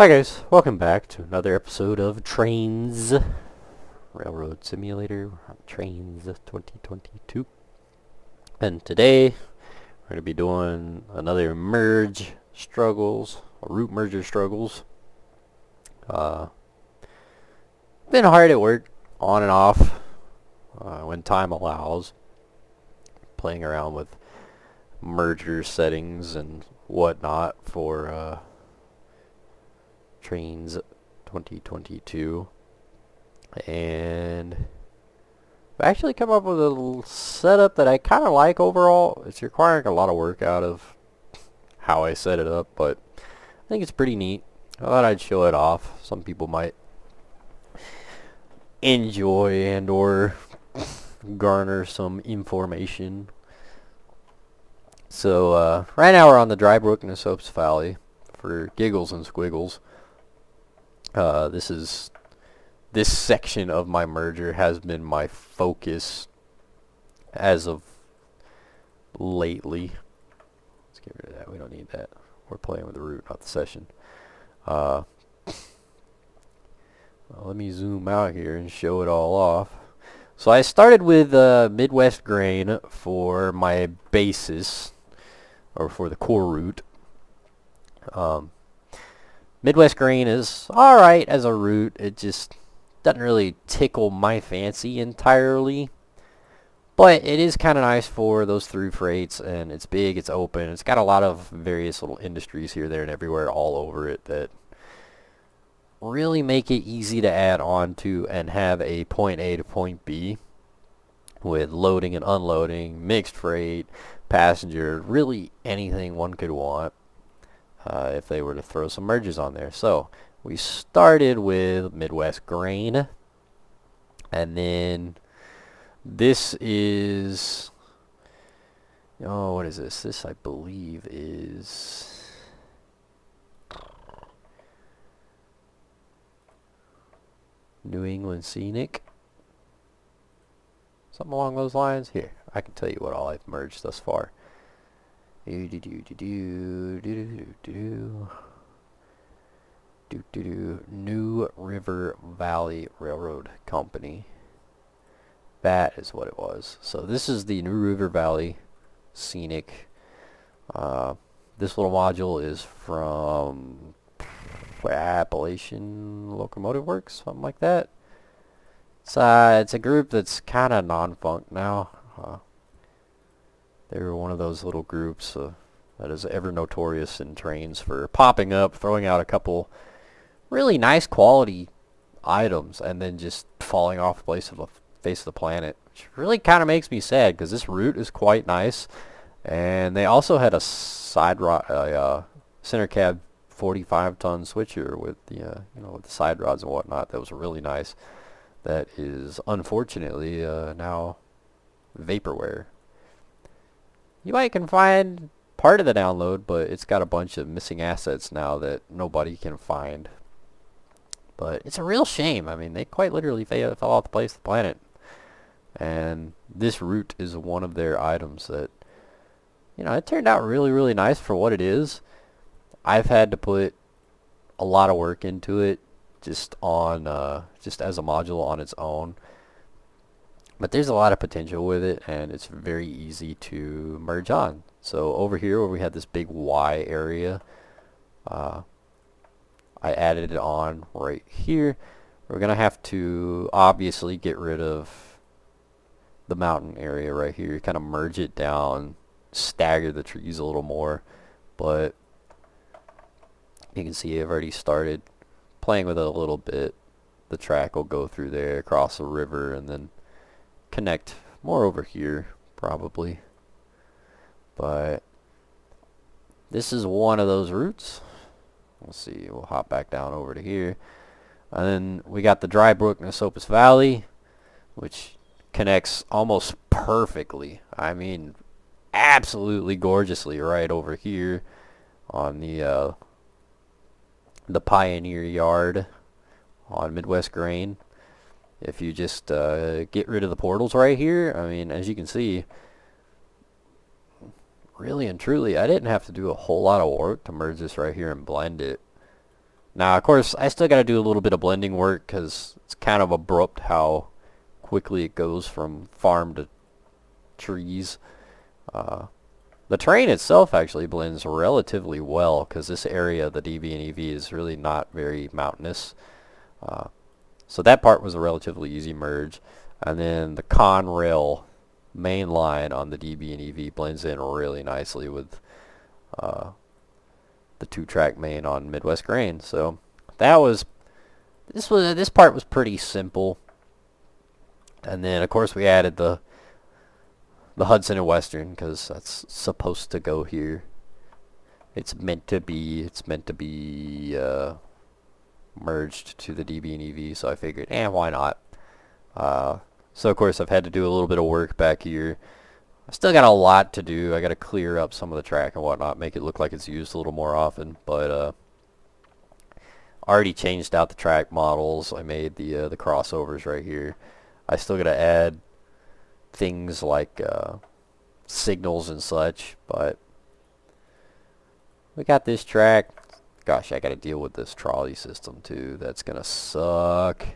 Hi guys, welcome back to another episode of Trainz Railroad Simulator on Trainz 2022. And today we're going to be doing another route merger struggles. Been hard at work, on and off, when time allows, playing around with merger settings and whatnot for Trainz 2022, and I've actually come up with a little setup that I kind of like overall. It's requiring a lot of work out of how I set it up, but I think it's pretty neat. I thought I'd show it off. Some people might enjoy and or garner some information. So right now we're on the Dry Brook Nesopes Valley for giggles and squiggles. This section of my merger has been my focus as of lately. Let's get rid of that. We don't need that. We're playing with the route, not the session. Well, let me zoom out here and show it all off. So I started with Midwest grain for my basis, or for the core route. Midwest grain is alright as a route. It just doesn't really tickle my fancy entirely. But it is kind of nice for those through freights, and it's big, it's open. It's got a lot of various little industries here, there, and everywhere all over it that really make it easy to add on to and have a point A to point B with loading and unloading, mixed freight, passenger, really anything one could want. If they were to throw some merges on there. So we started with Midwest grain, and then this is, oh, what is this? This, I believe, is New England Scenic, something along those lines. Here, I can tell you what all I've merged thus far. New River Valley Railroad Company. That is what it was. So this is the New River Valley Scenic. This little module is from Appalachian Locomotive Works, something like that. It's a group that's kind of non-funk now. They were one of those little groups that is ever notorious in Trainz for popping up, throwing out a couple really nice quality items, and then just falling off the face of the planet, which really kind of makes me sad because this route is quite nice. And they also had a center cab 45-ton switcher with the with the side rods and whatnot. That was really nice. That is unfortunately now vaporware. You might can find part of the download, but it's got a bunch of missing assets now that nobody can find. But it's a real shame. I mean, they quite literally fell off the face of the planet. And this route is one of their items that, it turned out really, really nice for what it is. I've had to put a lot of work into it just as a module on its own. But there's a lot of potential with it, and it's very easy to merge on. So over here where we had this big Y area, I added it on right here. We're going to have to obviously get rid of the mountain area right here, kind of merge it down, stagger the trees a little more. But you can see I've already started playing with it a little bit. The track will go through there, across the river, and then connect more over here probably. But this is one of those routes. Let's see, we'll hop back down over to here, and then we got the Dry Brook Nesopes Valley, which connects almost perfectly, I mean absolutely gorgeously, right over here on the Pioneer Yard on Midwest Grain. If you just get rid of the portals right here, I mean, as you can see, really and truly, I didn't have to do a whole lot of work to merge this right here and blend it. Now, of course, I still got to do a little bit of blending work because it's kind of abrupt how quickly it goes from farm to trees. Uh, the terrain itself actually blends relatively well because this area, the DB and EV, is really not very mountainous. Uh, so that part was a relatively easy merge. And then the Conrail main line on the DB and EV blends in really nicely with uh, the 2-track main on Midwest Grain. So that was this part was pretty simple. And then of course we added the Hudson and Western because that's supposed to go here. It's meant to be merged to the DB and EV, so I figured, why not? So of course I've had to do a little bit of work back here. I still got a lot to do. I got to clear up some of the track and whatnot, make it look like it's used a little more often. But already changed out the track models. I made the crossovers right here. I still got to add things like signals and such, but we got this track. Gosh, I got to deal with this trolley system too. That's gonna suck.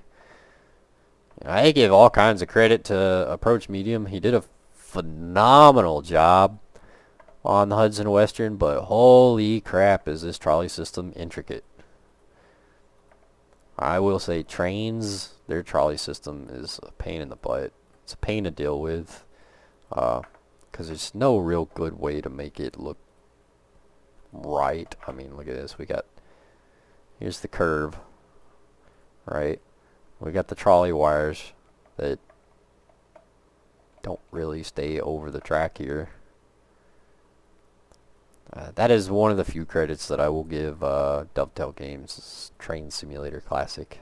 I give all kinds of credit to Approach Medium. He did a phenomenal job on the Hudson Western, but holy crap is this trolley system intricate. I will say Trainz, their trolley system is a pain in the butt. It's a pain to deal with because there's no real good way to make it look right. I mean, look at this. Here's the curve, right? We got the trolley wires that don't really stay over the track here. That is one of the few credits that I will give Dovetail Games' Train Simulator Classic.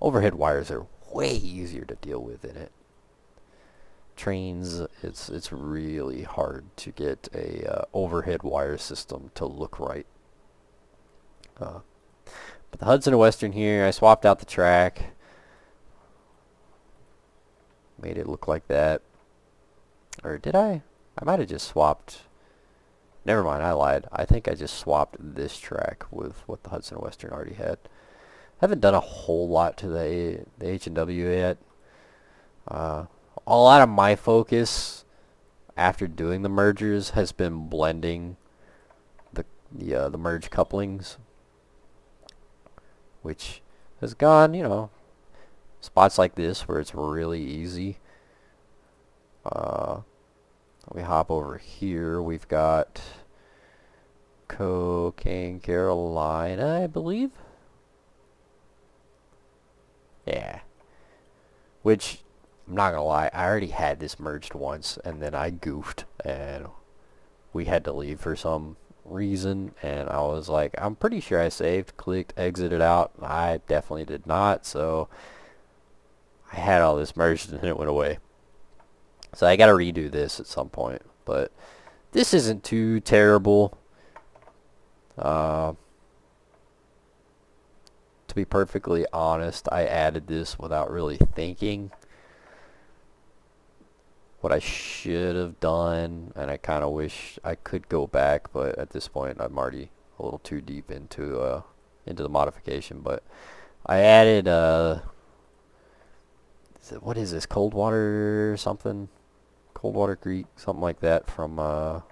Overhead wires are way easier to deal with in it. Trains, it's really hard to get a overhead wire system to look right. But the Hudson and Western here, I swapped out the track. Made it look like that. Or did I? I might have just swapped. Never mind, I lied. I think I just swapped this track with what the Hudson and Western already had. Haven't done a whole lot to the H&W yet. A lot of my focus after doing the mergers has been blending the merge couplings, which has gone, spots like this where it's really easy. We hop over here. We've got Cocaine Carolina, I believe. Yeah. Which, I'm not gonna lie, I already had this merged once, and then I goofed, and we had to leave for some reason, and I was like, I'm pretty sure I saved, clicked, exited out. I definitely did not, so I had all this merged, and then it went away. So I gotta redo this at some point, but this isn't too terrible. To be perfectly honest, I added this without really thinking what I should have done, and I kind of wish I could go back, but at this point I'm already a little too deep into the modification. But I added what is this, Coldwater something? Coldwater Creek, something like that, from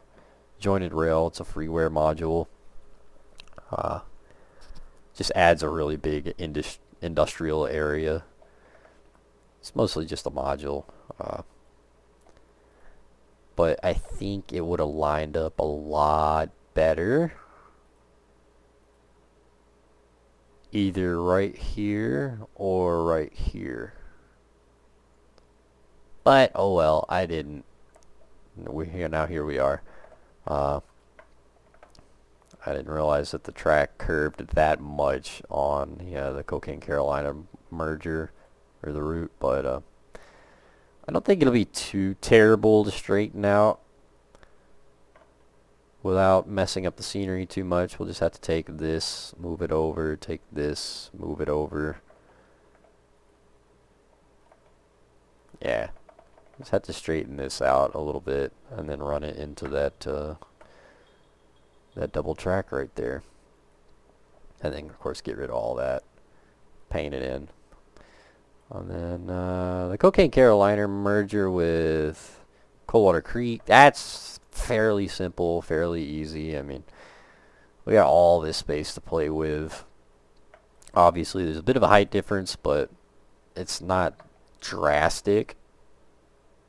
Jointed Rail. It's a freeware module. Just adds a really big industrial area. It's mostly just a module. But I think it would have lined up a lot better either right here or right here. But oh well, I didn't. Here we are. I didn't realize that the track curved that much on the Cocaine Carolina merger or the route, but I don't think it'll be too terrible to straighten out without messing up the scenery too much. We'll just have to take this, move it over, take this, move it over. Yeah. Just have to straighten this out a little bit and then run it into that double track right there. And then, of course, get rid of all that. Paint it in. And then the Cocaine Carolina merger with Coldwater Creek. That's fairly simple, fairly easy. I mean, we got all this space to play with. Obviously, there's a bit of a height difference, but it's not drastic.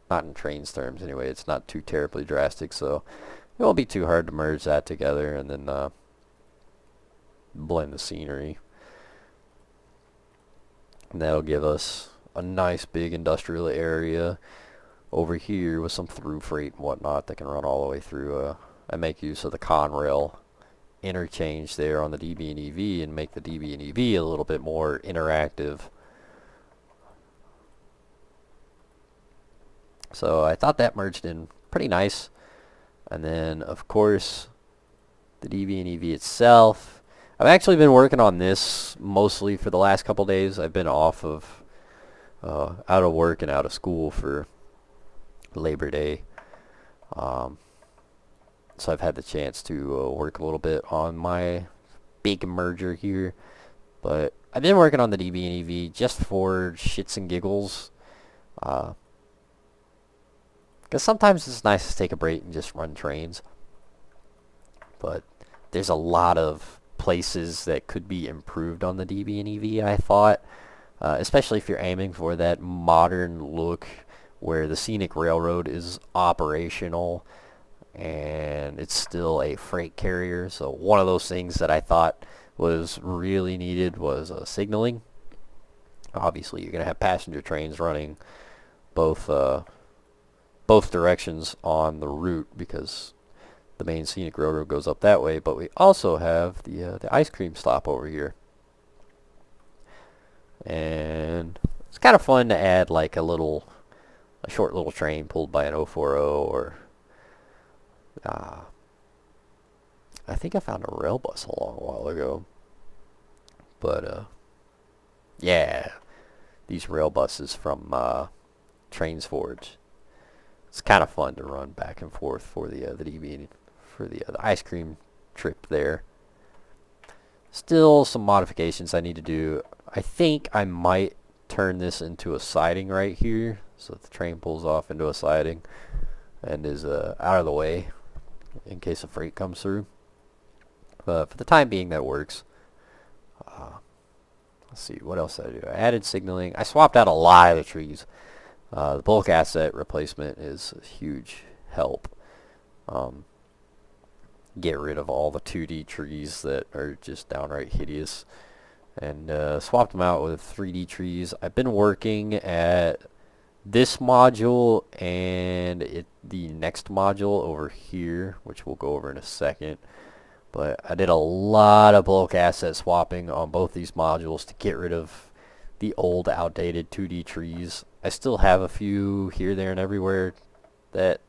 Not in Trainz terms, anyway. It's not too terribly drastic, so it won't be too hard to merge that together and then blend the scenery. And that'll give us a nice big industrial area over here with some through freight and whatnot that can run all the way through and make use of the Conrail interchange there on the DB and EV and make the DB and EV a little bit more interactive. So I thought that merged in pretty nice. And then, of course, the DB and EV itself. I've actually been working on this mostly for the last couple days. I've been off of, out of work and out of school for Labor Day. So I've had the chance to work a little bit on my big merger here. But I've been working on the DB and EV just for shits and giggles. Because sometimes it's nice to take a break and just run trains. But there's a lot of places that could be improved on the DB and EV, I thought. Especially if you're aiming for that modern look where the scenic railroad is operational and it's still a freight carrier. So one of those things that I thought was really needed was signaling. Obviously, you're going to have passenger trains running both directions on the route because the main scenic railroad goes up that way, but we also have the ice cream stop over here. And it's kind of fun to add like a short little train pulled by an 040 or I think I found a rail bus a long while ago. But yeah, these rail buses from Trainz Forge. It's kind of fun to run back and forth for the DB for the ice cream trip there. Still some modifications I need to do. I think I might turn this into a siding right here, so that the train pulls off into a siding and is out of the way in case a freight comes through. For the time being, that works. Let's see, what else did I do? I added signaling. I swapped out a lot of the trees. The bulk asset replacement is a huge help. Get rid of all the 2D trees that are just downright hideous and swapped them out with 3D trees. I've been working at this module and the next module over here, which we'll go over in a second. But I did a lot of bulk asset swapping on both these modules to get rid of the old outdated 2D trees. I still have a few here, there, and everywhere that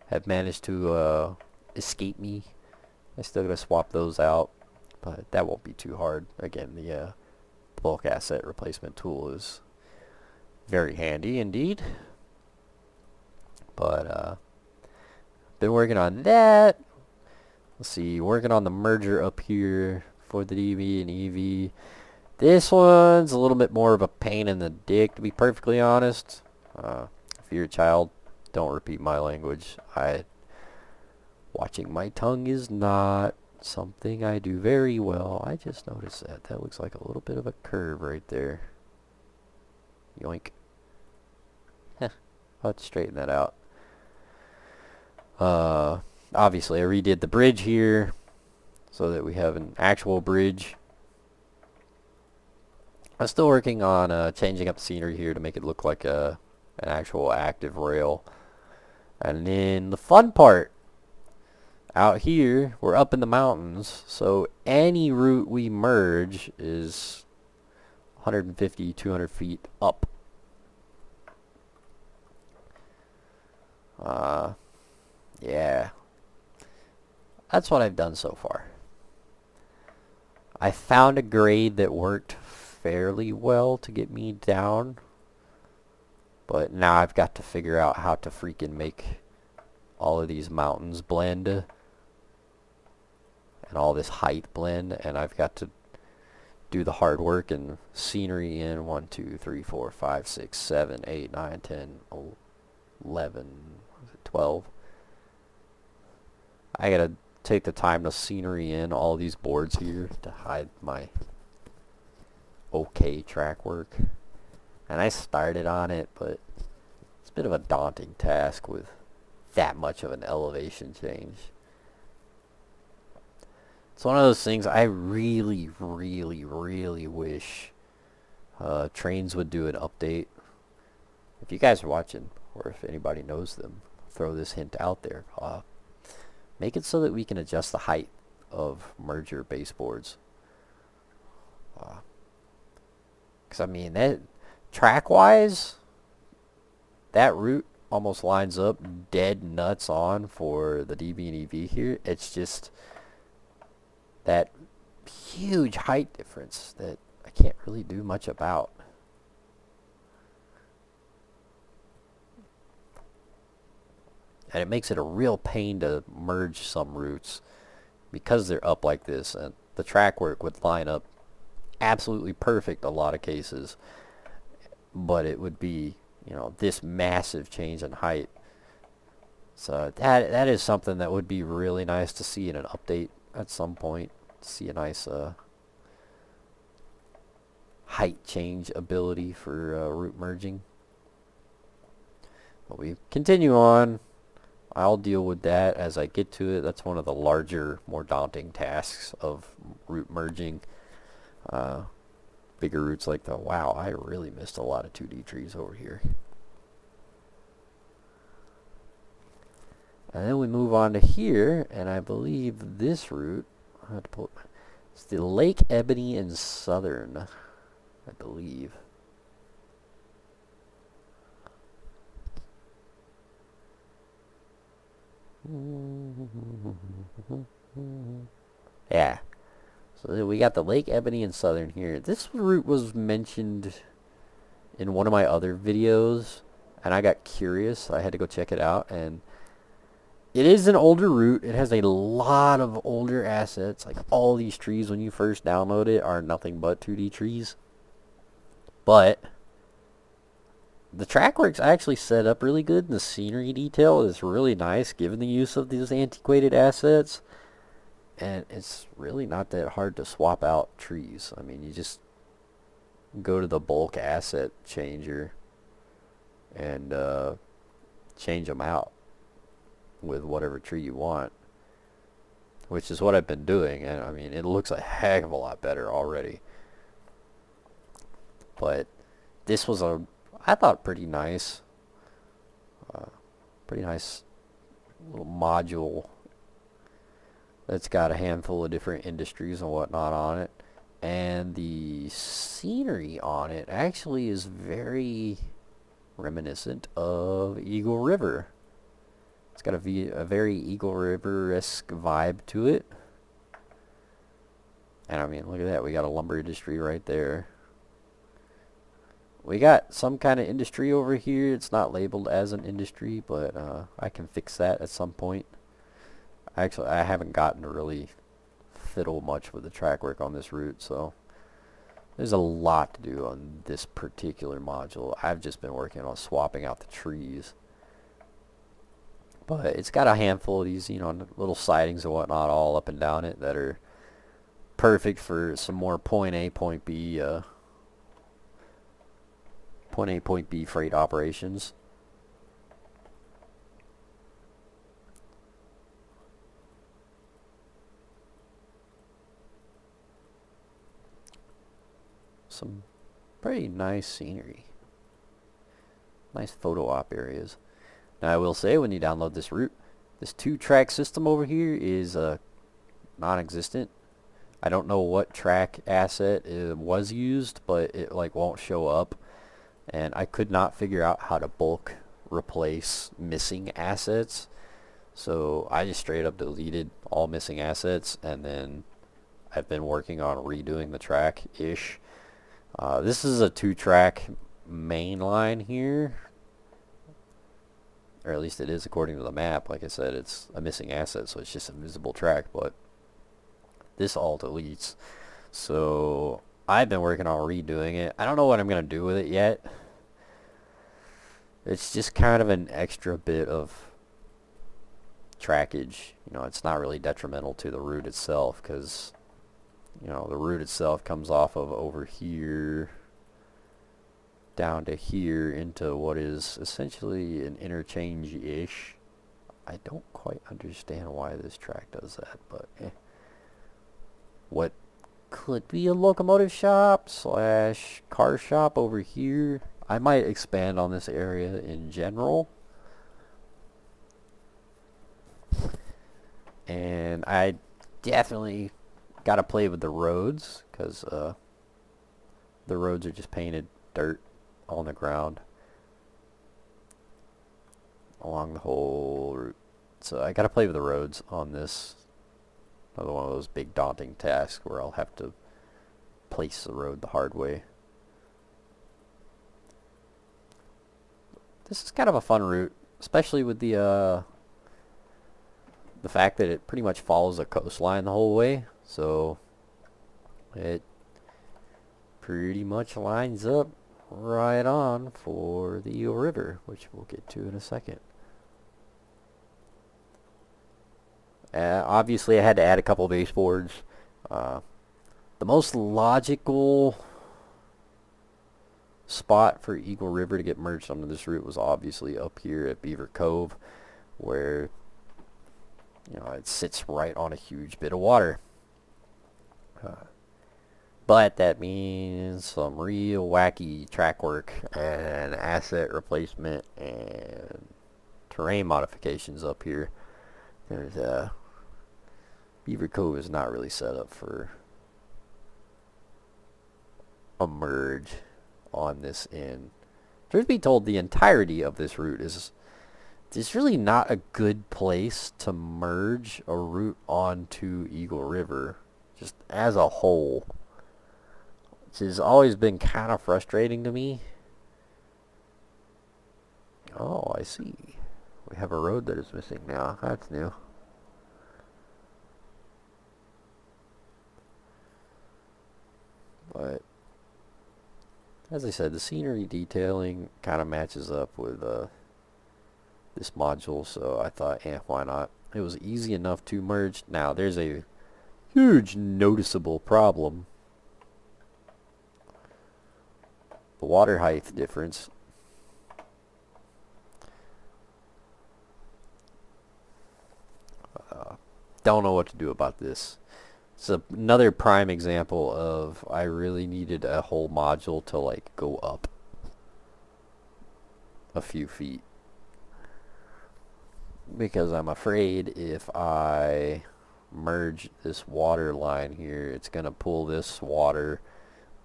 have managed to escape me. I still gotta swap those out, but that won't be too hard. Again, the bulk asset replacement tool is very handy indeed. But been working on that. Let's see, working on the merger up here for the DB and EV. This one's a little bit more of a pain in the dick, to be perfectly honest. If you're a child, don't repeat my language. Watching my tongue is not something I do very well. I just noticed that. That looks like a little bit of a curve right there. Yoink. I'll have to straighten that out. Obviously, I redid the bridge here so that we have an actual bridge. I'm still working on changing up the scenery here to make it look like an actual active rail. And then the fun part, out here, we're up in the mountains, so any route we merge is 150, 200 feet up. Yeah. That's what I've done so far. I found a grade that worked fairly well to get me down, but now I've got to figure out how to freaking make all of these mountains blend and all this height blend, and I've got to do the hard work and scenery in 1, 2, 3, 4, 5, 6, 7, 8, 9, 10, 11, 12. I gotta take the time to scenery in all these boards here to hide my okay track work. And I started on it, but it's a bit of a daunting task with that much of an elevation change. It's one of those things I really, really, really wish Trainz would do an update. If you guys are watching, or if anybody knows them, throw this hint out there. Make it so that we can adjust the height of merger baseboards. Because I mean, that track-wise, that route almost lines up dead nuts on for the DB and EV here. It's just that huge height difference that I can't really do much about. And it makes it a real pain to merge some routes because they're up like this, and the track work would line up absolutely perfect a lot of cases, but it would be, you know, this massive change in height. So that is something that would be really nice to see in an update at some point. See a nice height change ability for route merging. But we continue on. I'll deal with that as I get to it. That's one of the larger, more daunting tasks of route merging. Bigger routes like the, wow, I really missed a lot of 2D trees over here. And then we move on to here, and I believe this route, I have to pull, it's the Lake Ebony and Southern, I believe. Yeah. So we got the Lake Ebony and Southern here. This route was mentioned in one of my other videos, and I got curious. I had to go check it out, and it is an older route. It has a lot of older assets. Like, all these trees when you first download it are nothing but 2D trees. But the track work's actually set up really good, and the scenery detail is really nice given the use of these antiquated assets. And it's really not that hard to swap out trees. I mean, you just go to the bulk asset changer and change them out with whatever tree you want, which is what I've been doing. And I mean, it looks a heck of a lot better already. But this was a, I thought, pretty nice little module that's got a handful of different industries and whatnot on it. And the scenery on it actually is very reminiscent of Eagle River. It's got a very Eagle River-esque vibe to it. And I mean, look at that. We got a lumber industry right there. We got some kind of industry over here. It's not labeled as an industry, but I can fix that at some point. Actually, I haven't gotten to really fiddle much with the track work on this route, so there's a lot to do on this particular module. I've just been working on swapping out the trees. But it's got a handful of these, you know, little sidings and whatnot all up and down it that are perfect for some more point A, point B freight operations. Some pretty nice scenery. Nice photo op areas. Now I will say, when you download this route, this 2-track system over here is non-existent. I don't know what track asset was used, but it like won't show up. And I could not figure out how to bulk replace missing assets. So I just straight up deleted all missing assets, and then I've been working on redoing the track-ish. This is a 2-track main line here. Or at least it is according to the map. Like I said, it's a missing asset, so it's just a visible track. But this all deletes. So I've been working on redoing it. I don't know what I'm going to do with it yet. It's just kind of an extra bit of trackage. You know, it's not really detrimental to the route itself because, you know, the route itself comes off of over here down to here into what is essentially an interchange-ish. I don't quite understand why this track does that, but what could be a locomotive shop slash car shop over here. I might expand on this area in general. And I definitely got to play with the roads because the roads are just painted dirt on the ground along the whole route. So I got to play with the roads on this. Another one of those big daunting tasks where I'll have to place the road the hard way. This is kind of a fun route, especially with the fact that it pretty much follows a coastline the whole way. So it pretty much lines up right on for the Eagle River, which we'll get to in a second. Obviously I had to add a couple baseboards. The most logical spot for Eagle River to get merged onto this route was obviously up here at Beaver Cove, where, you know, it sits right on a huge bit of water. But that means some real wacky track work and asset replacement and terrain modifications up here. There's Beaver Cove is not really set up for a merge on this end. Truth be told, the entirety of this route is really not a good place to merge a route onto Eagle River, just as a whole. Which has always been kind of frustrating to me. Oh, I see. We have a road that is missing now. That's new. But as I said, the scenery detailing kind of matches up with this module, so I thought, why not? It was easy enough to merge. Now, there's a huge noticeable problem. The water height difference. Don't know what to do about this. It's another prime example of I really needed a whole module to like go up a few feet, because I'm afraid if I merge this water line here, it's gonna pull this water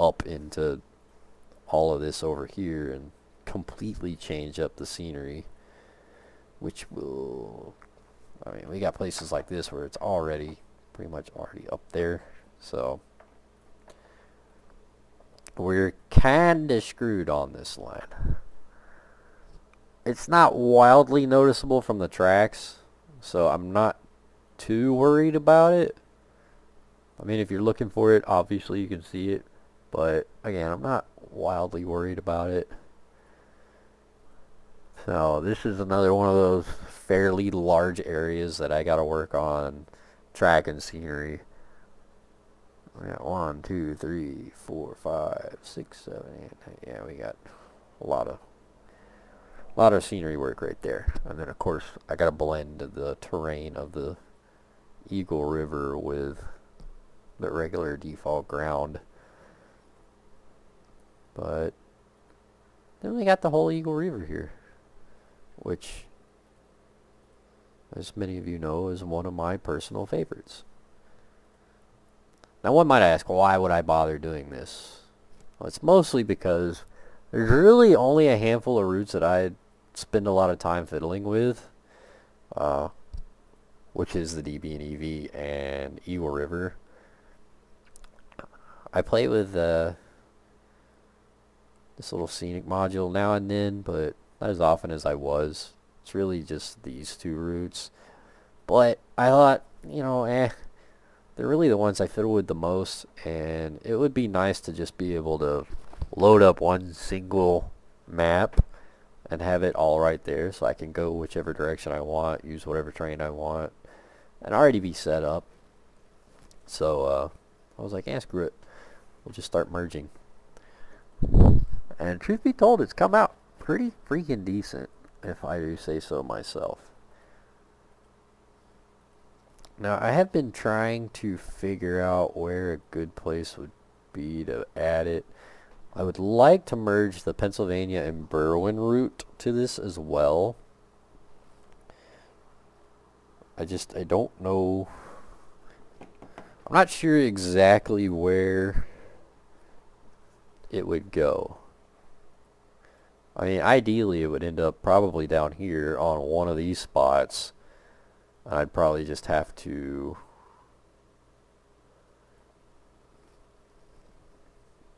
up into all of this over here and completely change up the scenery, which will, I mean, we got places like this where it's already pretty much already up there, so we're kinda screwed on this line. It's not wildly noticeable from the tracks, so I'm not too worried about it. I mean, if you're looking for it, obviously you can see it, but again, I'm not wildly worried about it. So this is another one of those fairly large areas that I gotta work on track and scenery. We got 1, 2, 3, 4, 5, 6, 7, 8. Yeah, we got a lot of scenery work right there. And then of course I gotta blend the terrain of the Eagle River with the regular default ground. But then we got the whole Eagle River here, which, as many of you know, is one of my personal favorites. Now one might ask, why would I bother doing this? Well, it's mostly because there's really only a handful of routes that I spend a lot of time fiddling with, which is the DB and EV and Eagle River. I play with this little scenic module now and then, but not as often as I was. It's really just these two routes. But I thought, you know, they're really the ones I fiddle with the most, and it would be nice to just be able to load up one single map and have it all right there so I can go whichever direction I want, use whatever train I want, and already be set up. So I was like, screw it. We'll just start merging. And truth be told, it's come out pretty freaking decent, if I do say so myself. Now, I have been trying to figure out where a good place would be to add it. I would like to merge the Pennsylvania and Berwyn route to this as well. I don't know. I'm not sure exactly where it would go. I mean, ideally it would end up probably down here on one of these spots. I'd probably just have to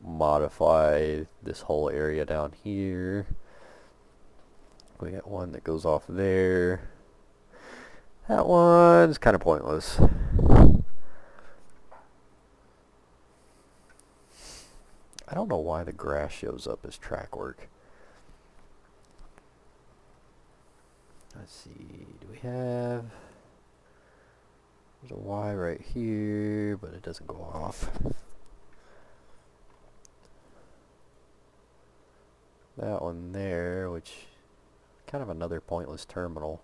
modify this whole area down here. We got one that goes off there. That one's kind of pointless. I don't know why the grass shows up as track work. Let's see, do we have... There's a Y right here, but it doesn't go off. That one there, which kind of another pointless terminal,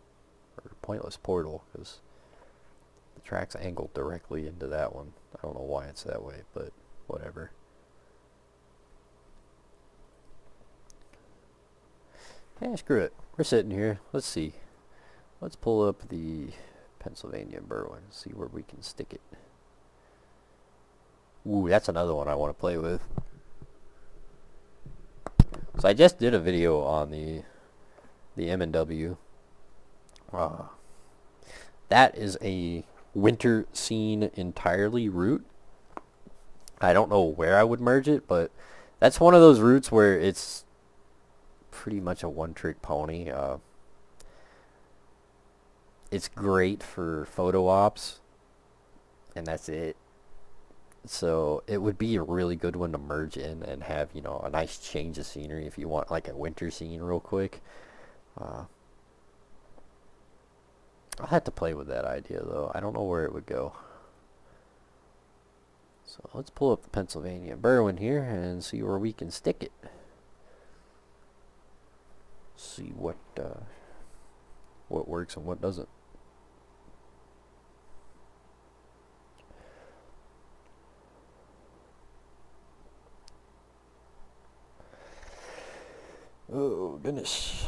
or pointless portal, because the track's angled directly into that one. I don't know why it's that way, but whatever. Yeah, screw it. We're sitting here. Let's see. Let's pull up the Pennsylvania Berwyn, see where we can stick it. Ooh, that's another one I want to play with. So I just did a video on the M&W. That is a winter scene entirely route. I don't know where I would merge it, but that's one of those routes where it's pretty much a one-trick pony. It's great for photo ops, and that's it. So it would be a really good one to merge in and have, you know, a nice change of scenery if you want like a winter scene real quick. I'll have to play with that idea though. I don't know where it would go. So let's pull up the Pennsylvania Berwyn here and see where we can stick it. See what works and what doesn't. Oh, goodness.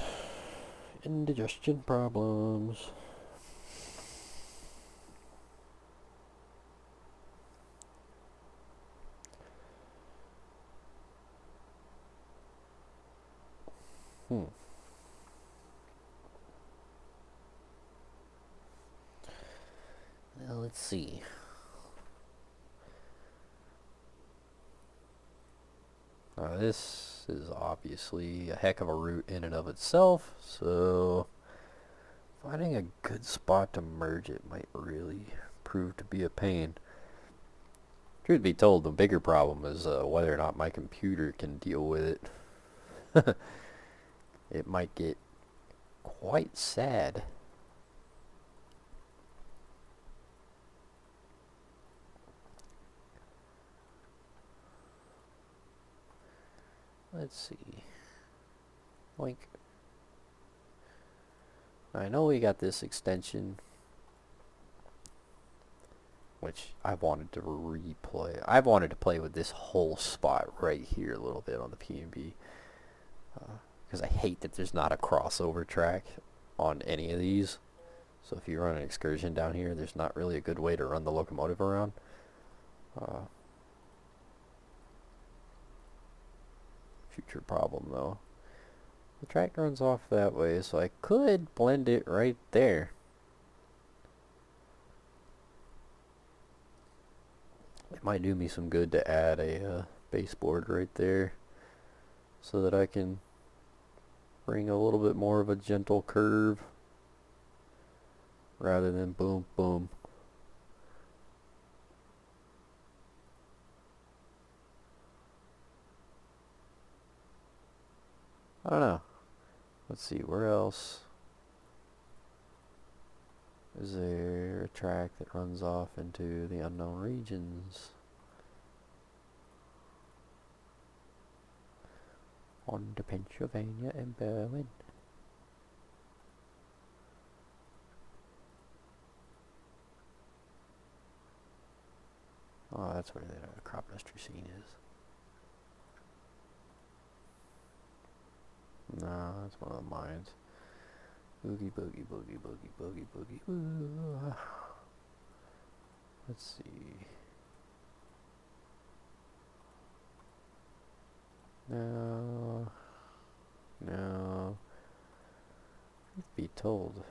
Indigestion problems. Well, let's see. This is obviously a heck of a route in and of itself, so finding a good spot to merge it might really prove to be a pain. Truth be told, the bigger problem is whether or not my computer can deal with it. It might get quite sad. Let's see. Boink. I know we got this extension, which I wanted to replay. I've wanted to play with this whole spot right here a little bit on the PNB. Because I hate that there's not a crossover track on any of these. So if you run an excursion down here, there's not really a good way to run the locomotive around. Future problem though. The track runs off that way, so I could blend it right there. It might do me some good to add a baseboard right there so that I can bring a little bit more of a gentle curve rather than boom boom. I don't know. Let's see, where else is there a track that runs off into the unknown regions? On to Pennsylvania and Berlin. Oh, that's where the crop duster scene is. No, that's one of the mines. Boogie, boogie, boogie, boogie, boogie, boogie. Ooh. Let's see. No. No. Truth be told,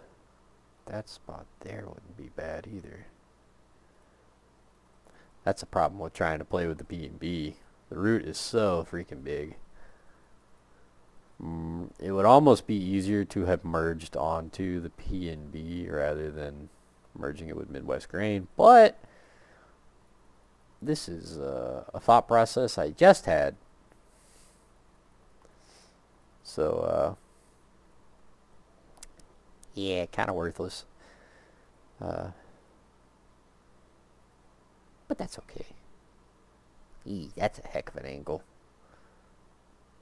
that spot there wouldn't be bad either. That's a problem with trying to play with the B&B. The route is so freaking big. It would almost be easier to have merged onto the P&B rather than merging it with Midwest Grain. But this is a thought process I just had. So, yeah, kind of worthless. But that's okay. That's a heck of an angle.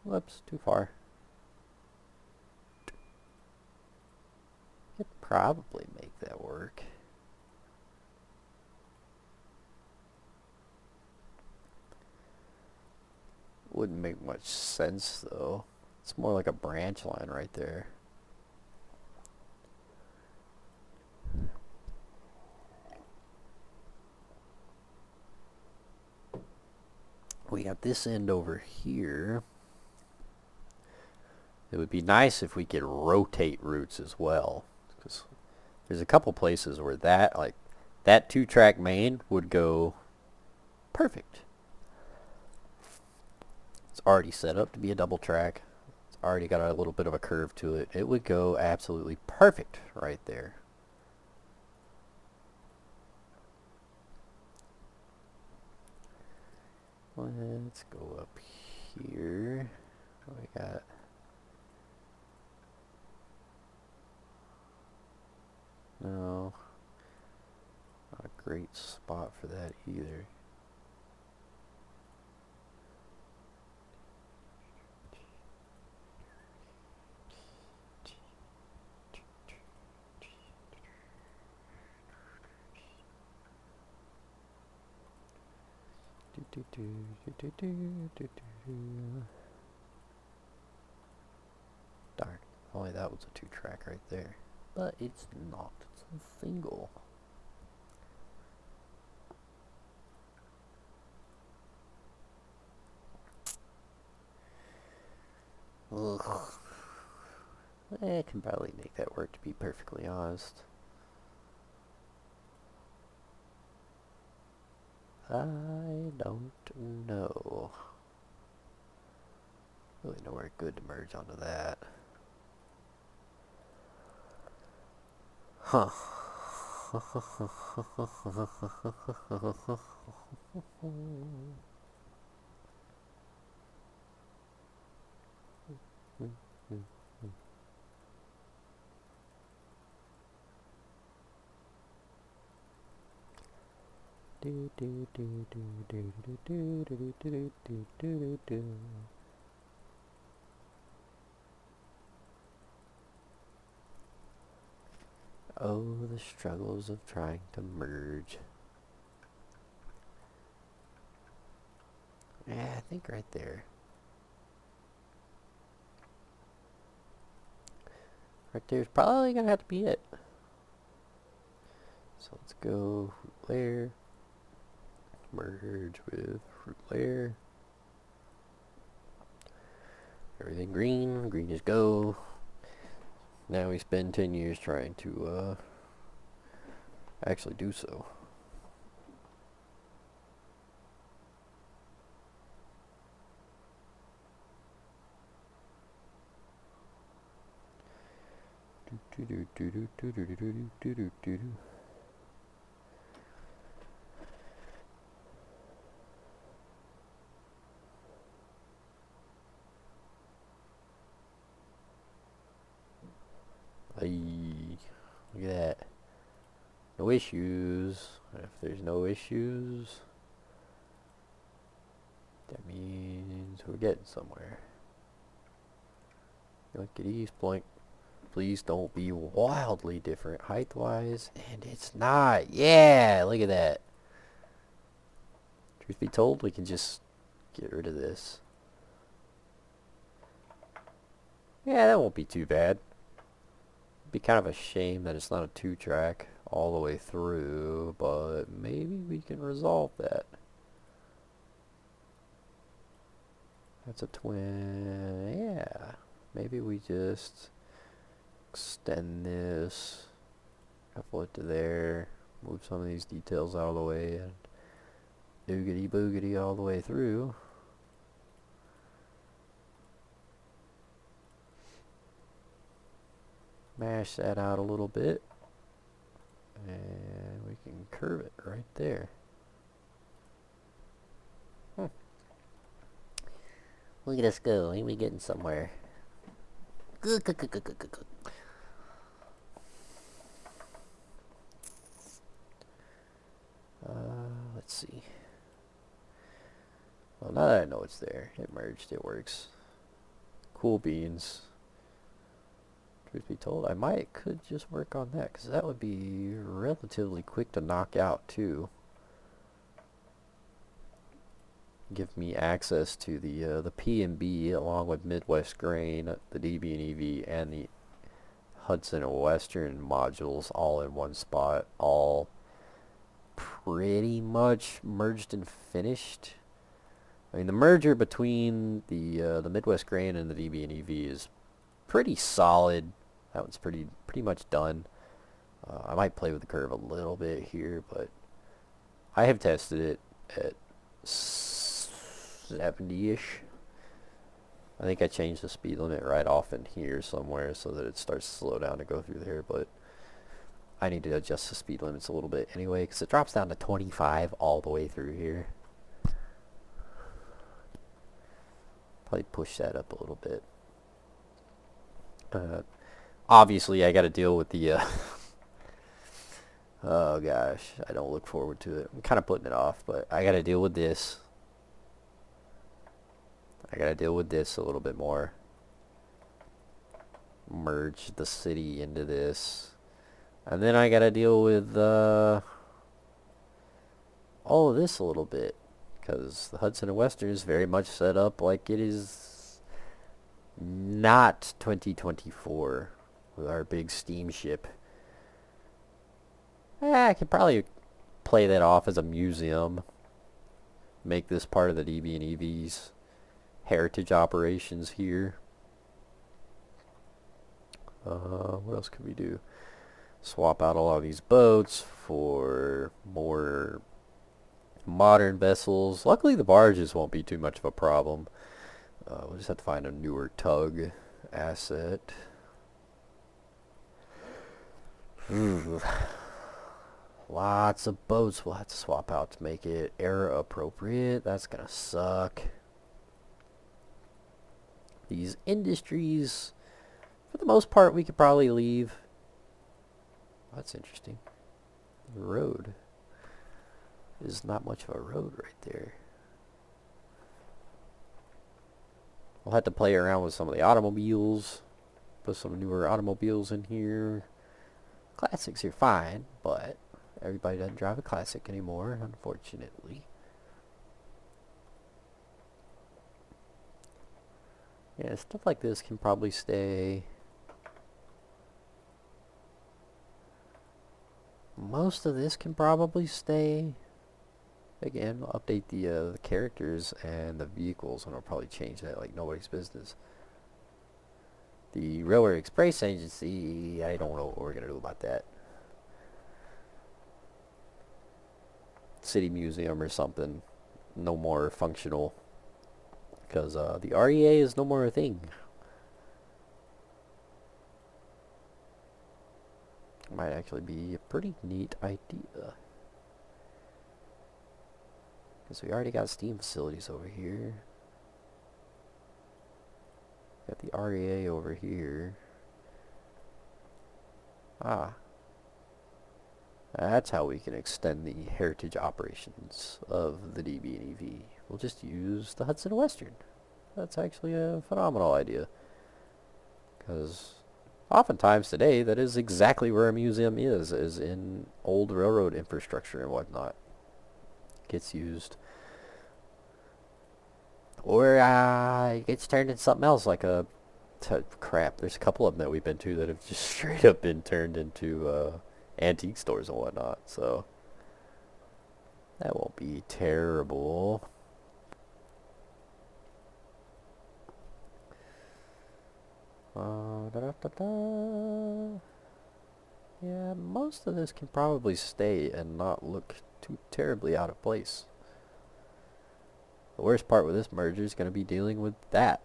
Whoops, too far. Could probably make that work. Wouldn't make much sense though. It's more like a branch line right there. We got this end over here. It would be nice if we could rotate routes as well, because there's a couple places where that 2-track main would go perfect. It's already set up to be a double track. It's already got a little bit of a curve to it. It would go absolutely perfect right there. Let's go up here. What we got? No, not a great spot for that either. Darn, if only that was a 2-track right there. But it's not, it's a single. Ugh. I can probably make that work, to be perfectly honest. I don't know. Really nowhere good to merge onto that. Huh. Oh, the struggles of trying to merge. Yeah, I think right there. Right there's probably gonna have to be it. So let's go root layer, merge with root layer. Everything green, green is go. Now we spend 10 years trying to actually do so. No issues. If there's no issues, that means we're getting somewhere. Look at East Blank. Please don't be wildly different height-wise. And it's not. Yeah, look at that. Truth be told, we can just get rid of this. Yeah, that won't be too bad. It'd be kind of a shame that it's not a 2-track all the way through, but maybe we can resolve that. That's a twin. Yeah. Maybe we just extend this, couple it to there, move some of these details out of the way, and doogity boogity all the way through. Mash that out a little bit, and we can curve it right there. Look at us go. Ain't we getting somewhere? Good. Let's see. Well, now that I know it's there, it merged, it works. Cool beans. Truth be told, I could just work on that, because that would be relatively quick to knock out, too. Give me access to the P&B along with Midwest Grain, the DB&EV, and the Hudson and Western modules all in one spot, all pretty much merged and finished. I mean, the merger between the Midwest Grain and the DB&EV is pretty solid. That one's pretty much done. I might play with the curve a little bit here, but I have tested it at 70-ish. I think I changed the speed limit right off in here somewhere so that it starts to slow down to go through there, but I need to adjust the speed limits a little bit anyway, because it drops down to 25 all the way through here. Probably push that up a little bit. Obviously, I got to deal with the oh gosh, I don't look forward to it. I'm kind of putting it off, but I got to deal with this. I got to deal with this a little bit more. Merge the city into this. And then I got to deal with all of this a little bit, because the Hudson and Western is very much set up like it is not 2024 with our big steamship. I could probably play that off as a museum. Make this part of the DB&EV's heritage operations here. What else could we do? Swap out a lot of these boats for more modern vessels. Luckily the barges won't be too much of a problem. We'll just have to find a newer tug asset. Lots of boats we'll have to swap out to make it era appropriate. That's gonna suck. These industries, for the most part, we could probably leave. That's interesting. The road is not much of a road right there. We'll have to play around with some of the automobiles. Put some newer automobiles in here. Classics are fine, but everybody doesn't drive a classic anymore, unfortunately. Yeah, stuff like this can probably stay. Most of this can probably stay. Again, I'll update the characters and the vehicles, and I'll probably change that like nobody's business. The Railway Express Agency, I don't know what we're going to do about that. City Museum or something. No more functional. Because the REA is no more a thing. Might actually be a pretty neat idea. Because we already got steam facilities over here. Got the REA over here. Ah. That's how we can extend the heritage operations of the DB&EV. We'll just use the Hudson Western. That's actually a phenomenal idea. Because oftentimes today, that is exactly where a museum is in old railroad infrastructure and whatnot. Gets used. Or it gets turned into something else, like a... crap, there's a couple of them that we've been to that have just straight up been turned into antique stores and whatnot. So that won't be terrible. Yeah, most of this can probably stay and not look too terribly out of place. The worst part with this merger is going to be dealing with that.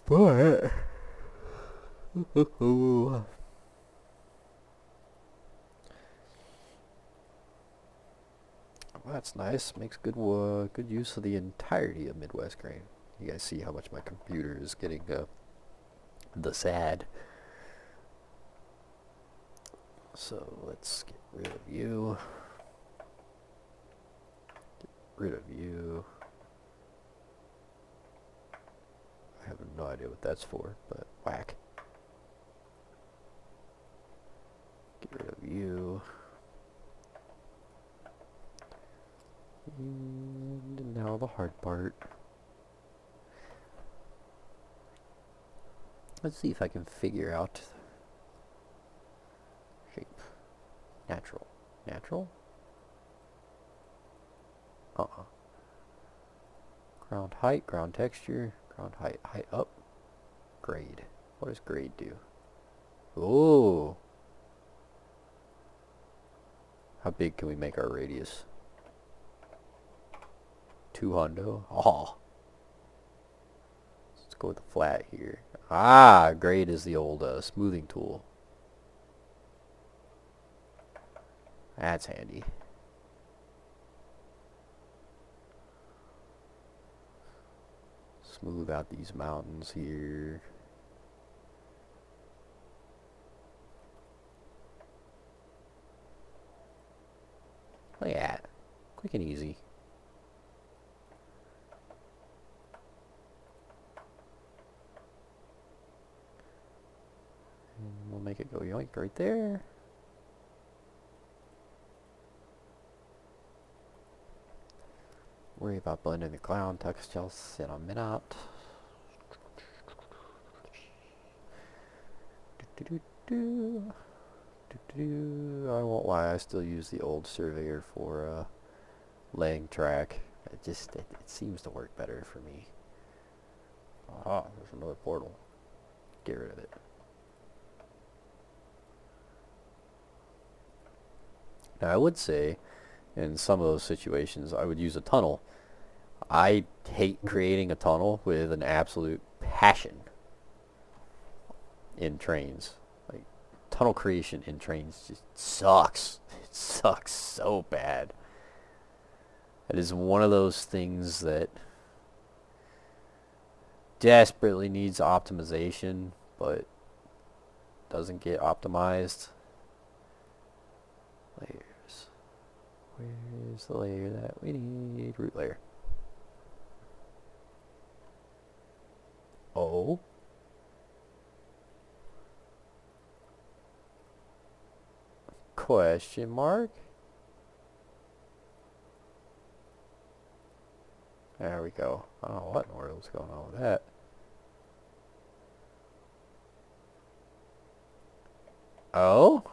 But well, that's nice. Makes good use of the entirety of Midwest grain. You guys see how much my computer is getting the sad. So let's get rid of you. Get rid of you. I have no idea what that's for, but whack. Get rid of you. And now the hard part. Let's see if I can figure out shape. Natural. Natural? Ground height, ground texture, ground height, height up. Grade. What does grade do? Oh! How big can we make our radius? 200. Oh! Let's go with the flat here. Ah! Grade is the old smoothing tool. That's handy. Smooth out these mountains here. Look at that. Quick and easy. And we'll make it go yoink right there. Worry about blending the ground textiles in a minute. I won't lie, I still use the old surveyor for laying track. It seems to work better for me. Aha, there's another portal. Get rid of it. Now I would say, in some of those situations, I would use a tunnel. I hate creating a tunnel with an absolute passion in Trainz. Like, tunnel creation in Trainz just sucks. It sucks so bad. It is one of those things that desperately needs optimization, but doesn't get optimized. Layers. Where's the layer that we need? Root layer. Oh. Question mark? There we go. I don't know what in the world's going on with that. Oh?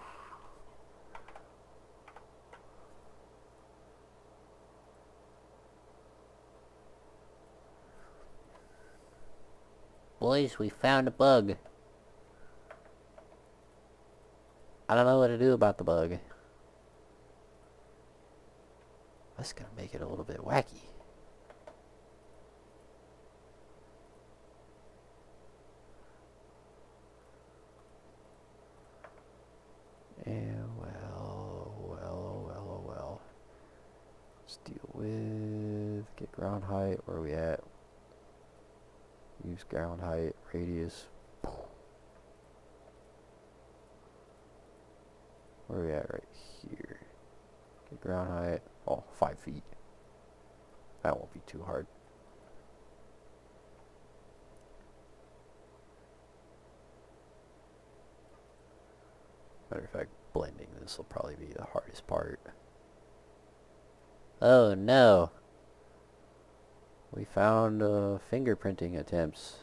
Boys, we found a bug. I don't know what to do about the bug. That's gonna make it a little bit wacky. And well. Let's deal with, get ground height, where are we at? Use ground height, radius. Where are we at right here? Get ground height. Oh, 5 feet. That won't be too hard. Matter of fact, blending this will probably be the hardest part. Oh no! We found fingerprinting attempts.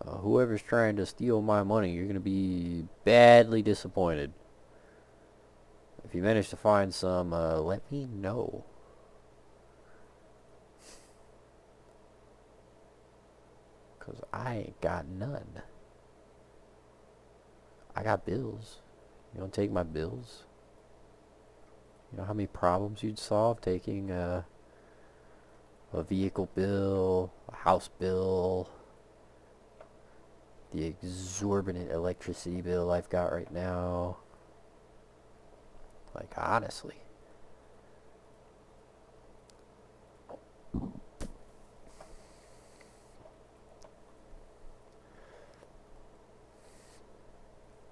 Whoever's trying to steal my money, you're going to be badly disappointed. If you manage to find some, let me know. Because I ain't got none. I got bills. You don't take my bills? You know how many problems you'd solve taking a vehicle bill, a house bill, the exorbitant electricity bill I've got right now. Like, honestly.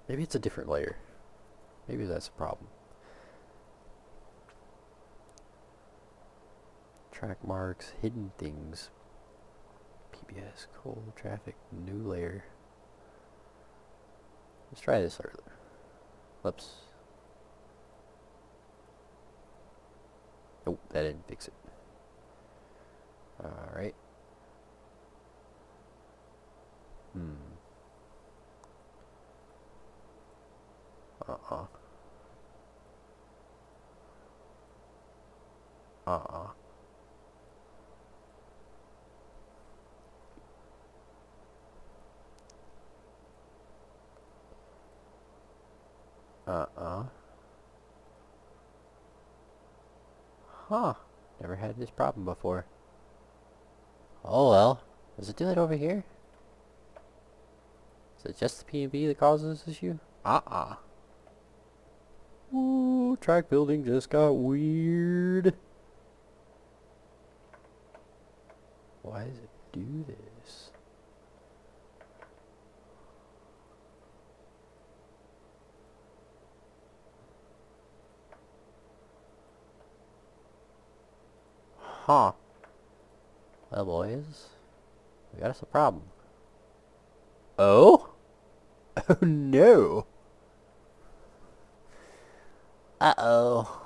Maybe it's a different layer. Maybe that's a problem. Track marks, hidden things. PBS, cold traffic, new layer. Let's try this earlier. Whoops. Nope, that didn't fix it. Alright. Uh-uh. Uh-uh. Uh-uh. Huh. Never had this problem before. Oh well. Does it do it over here? Is it just the P&B that causes this issue? Uh-uh. Ooh, track building just got weird. Why does it do this? Huh. Well, boys, we got us a problem. Oh? Oh no. Uh-oh.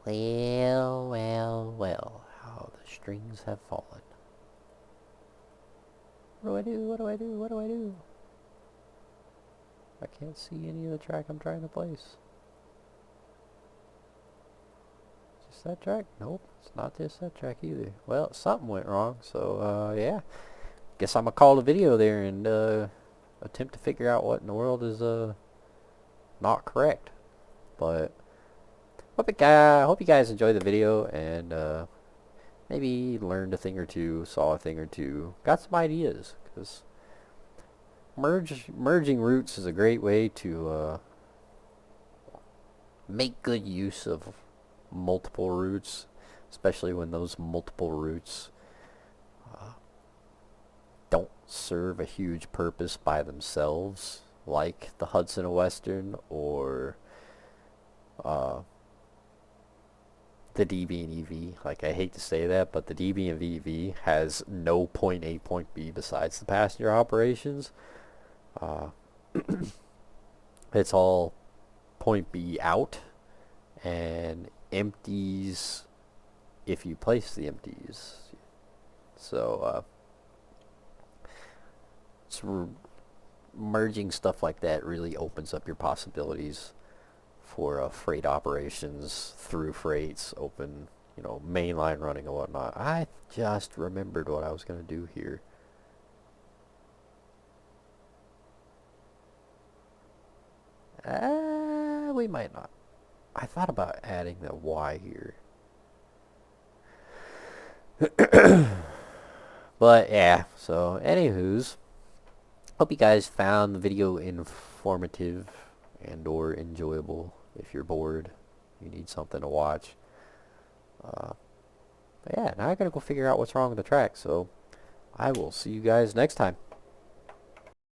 Well, well, well. How the strings have fallen. What do I do? What do I do? What do I do? I can't see any of the track I'm trying to place. Just that track? Nope, it's not just that track either. Well, something went wrong, so, yeah. Guess I'm gonna call the video there and, attempt to figure out what in the world is, not correct. But, hope you guys enjoyed the video and, maybe learned a thing or two, saw a thing or two, got some ideas, because merging routes is a great way to make good use of multiple routes, especially when those multiple routes don't serve a huge purpose by themselves, like the Hudson and Western or the DB and EV. Like, I hate to say that, but the DB and EV has no point A, point B besides the passenger operations. It's all point B out and empties if you place the empties. So merging stuff like that really opens up your possibilities for freight operations through freights, open, you know, mainline running and whatnot. I just remembered what I was going to do here. We might not. I thought about adding the Y here. But yeah, so anywho's, hope you guys found the video informative and or enjoyable if you're bored, you need something to watch. But yeah, now I gotta go figure out what's wrong with the track, so I will see you guys next time.